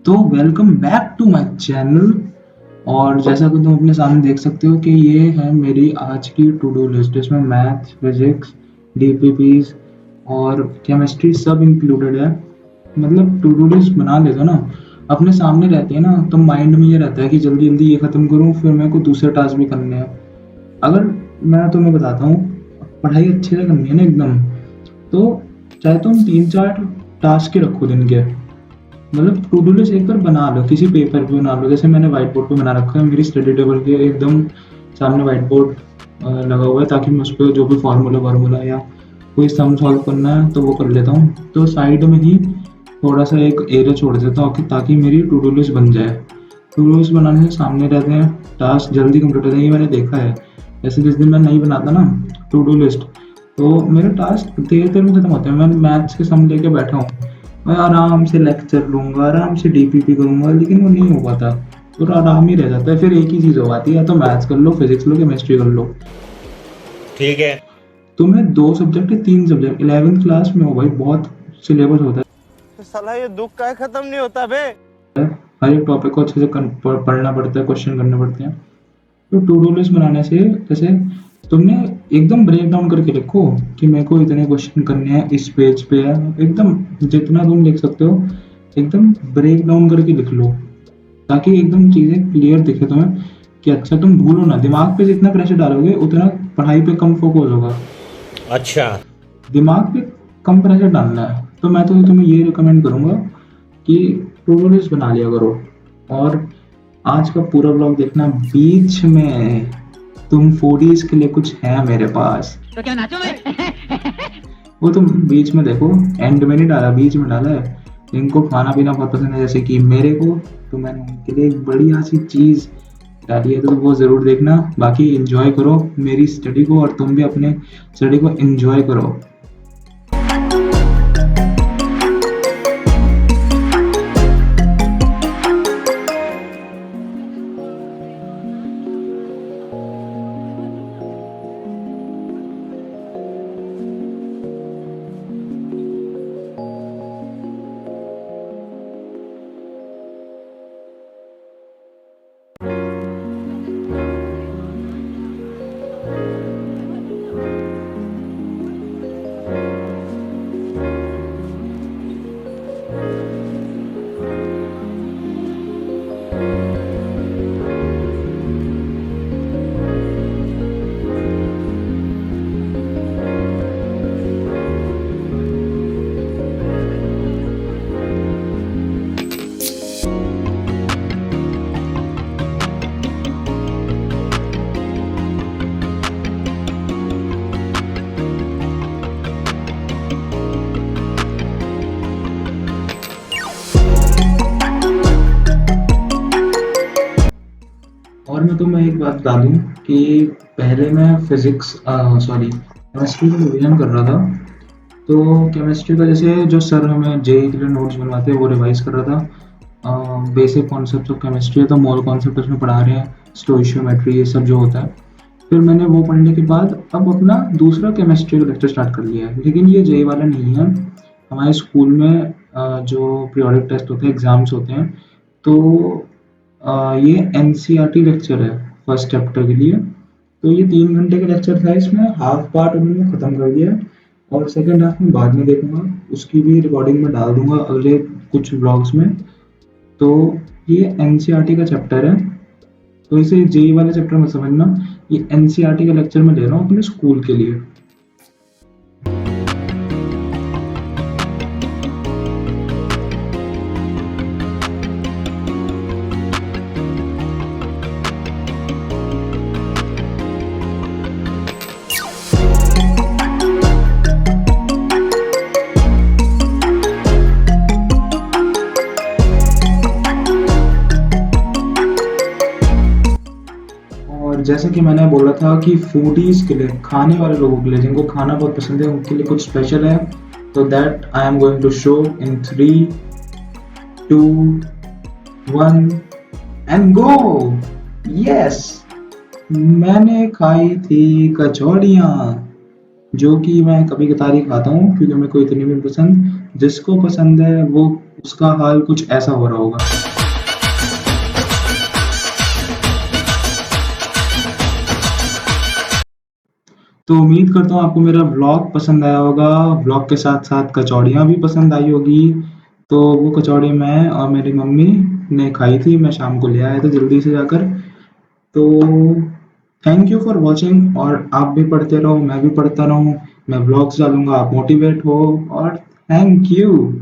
तो welcome back to my channel. और जैसा कि तुम अपने सामने देख सकते हो कि ये है मेरी आज की टू डू लिस्ट। इसमें मैथ, फिजिक्स, डीपीपीज और केमिस्ट्री सब इंक्लूडेड है। मतलब टू डू लिस्ट बना लेगा ना, अपने सामने रहती है ना, तो माइंड में ये रहता है कि जल्दी जल्दी ये खत्म करूँ, फिर मेरे को दूसरे टास्क भी करने हैं। अगर मैं तुम्हें बताता हूँ, पढ़ाई अच्छे से करनी है ना एकदम, तो चाहे तुम 3-4 टास्क ही रखो दिन के। मतलब टू डू लिस्ट एक बार बना लो, किसी पेपर पे बना लो। जैसे मैंने व्हाइट बोर्ड पे बना रखा है, मेरी स्टडी टेबल के एकदम सामने व्हाइट बोर्ड लगा हुआ है, ताकि मैं उस पर जो भी फार्मूला वार्मूला या कोई सम सॉल्व करना है तो वो कर लेता हूँ। तो साइड में ही थोड़ा सा एक एरिया छोड़ देता हूँ ताकि मेरी टू डू लिस्ट बन जाए। टू डू लिस्ट बनाने से सामने रहते हैं, टास्क जल्दी कंप्लीट हो जाए, ये मैंने देखा है। जैसे जिस दिन मैं नहीं बनाता ना टू डू लिस्ट, तो मेरे टास्क देर देर में खत्म होते हैं। मैं मैथ्स के सम लेके बैठा हूँ, मैं आराम से लेक्चर लूंगा, आराम से डीपीपी करूंगा, लेकिन वो नहीं हो पाता। और आराम ही रह जाता है। फिर एक ही चीज हो पाती है, या तो मैथ्स कर लो, फिजिक्स लो, केमिस्ट्री कर लो। ठीक है। तुम्हें 2 सब्जेक्ट है, 3 सब्जेक्ट, 11th क्लास में हो भाई, बहुत सिलेबस होता तो साला ये दुख का खत्म नहीं होता बे। है। हर एक टॉपिक को अच्छे से पढ़ना पड़ता है, क्वेश्चन करने पड़ते हैं। तो टू डू लिस्ट बनाने से, जैसे तुमने एकदम ब्रेक डाउन करके लिखो कि मेरे को इतने क्वेश्चन करने हैं, इस पेज पे है, एकदम जितना तुम लिख सकते हो एकदम ब्रेक डाउन करके लिख लो, ताकि एकदम चीजें क्लियर दिखे तुम्हें। कि अच्छा, तुम भूलो ना, दिमाग पे जितना प्रेशर डालोगे उतना पढ़ाई पे कम फोकस होगा। अच्छा। दिमाग पे कम प्रेशर डालना है, तो मैं तो तुम्हें ये रिकमेंड करूंगा कि टू डू लिस्ट बना लिया करो। और आज का पूरा ब्लॉग देखना। बीच में तुम फूडीज के लिए कुछ है मेरे पास, तो क्या नाचो मैं? वो तुम बीच में देखो। एंड में नहीं डाला, बीच में डाला है। इनको खाना पीना बहुत पसंद है जैसे कि मेरे को, तो मैंने उनके लिए एक बढ़िया सी चीज डाली है, तो वो जरूर देखना। बाकी एंजॉय करो मेरी स्टडी को, और तुम भी अपने स्टडी को एंजॉय करो। और मैं तुम्हें एक बात बता दूं कि पहले मैं फिजिक्स सॉरी केमिस्ट्री का रिवीजन कर रहा था। तो केमिस्ट्री का जैसे जो सर हमें जेई के लिए नोट्स बनवाते हैं वो रिवाइज कर रहा था। बेसिक कॉन्सेप्ट ऑफ केमिस्ट्री है, तो मोल कॉन्सेप्ट उसमें पढ़ा रहे हैं, स्टोइशियोमेट्री, ये सब जो होता है। फिर मैंने वो पढ़ने के बाद अब अपना दूसरा केमिस्ट्री का लेक्चर स्टार्ट कर लिया है, लेकिन ये जेई वाला नहीं है। हमारे स्कूल में जो पीरियोडिक टेस्ट होते हैं, एग्जाम्स होते हैं, तो ये एनसीईआरटी लेक्चर है फर्स्ट चैप्टर के लिए। तो ये 3 घंटे का लेक्चर था, इसमें हाफ पार्ट उन्होंने खत्म कर दिया है, और सेकेंड हाफ में बाद में देखूंगा। उसकी भी रिकॉर्डिंग में डाल दूंगा अगले कुछ ब्लॉग्स में। तो ये एनसीईआरटी का चैप्टर है, तो इसे जेई वाले चैप्टर में समझना। ये एनसीईआरटी का लेक्चर मैं ले रहा हूँ अपने स्कूल के लिए। और जैसे कि मैंने बोला था कि फूडीज के लिए, खाने वाले लोगों के लिए, जिनको खाना बहुत पसंद है, उनके लिए कुछ स्पेशल है। तो that I am going to show in 3, 2, 1 and go. Yes, मैंने खाई थी कचौड़ियाँ, जो कि मैं कभी कतार ही खाता हूँ क्योंकि मेरे को इतनी भी पसंद। जिसको पसंद है वो उसका हाल कुछ ऐसा हो रहा होगा। तो उम्मीद करता हूँ आपको मेरा व्लॉग पसंद आया होगा। व्लॉग के साथ-साथ कचौड़ियाँ भी पसंद आई होगी। तो वो कचौड़ी मैं और मेरी मम्मी ने खाई थी, मैं शाम को ले आया था जल्दी से जाकर। तो थैंक यू फॉर वॉचिंग, और आप भी पढ़ते रहो, मैं भी पढ़ता रहूँ। मैं व्लॉग्स डालूँगा, आप मोटिवेट हो, और थैंक यू।